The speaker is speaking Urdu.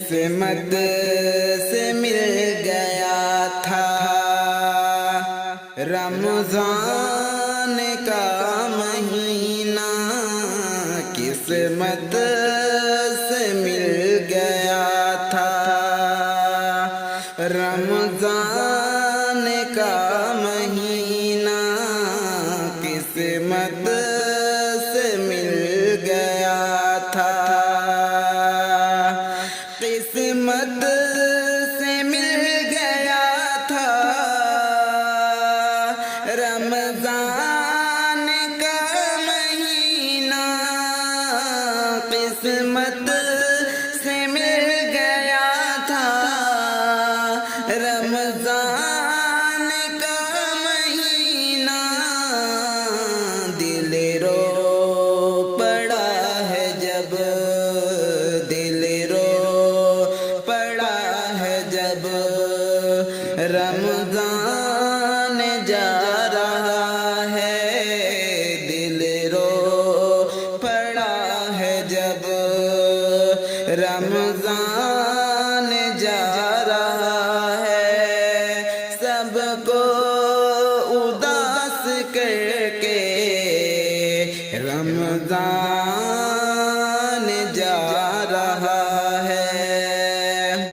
قسمت سے مل گیا تھا رمضان کا مہینہ، قسمت سے مل گیا تھا رمضان کا مہینہ، قسمت سے مل گیا تھا، قسمت سے مل گیا تھا رمضان کا مہینہ، قسمت سے مل گیا تھا رمضان کا مہینہ، دل رو پڑا ہے جب، دل رو پڑا ہے جب رمضان جا رہا ہے، دل رو پڑا ہے جب رمضان جا رہا ہے، سب کو اداس کر کے رمضان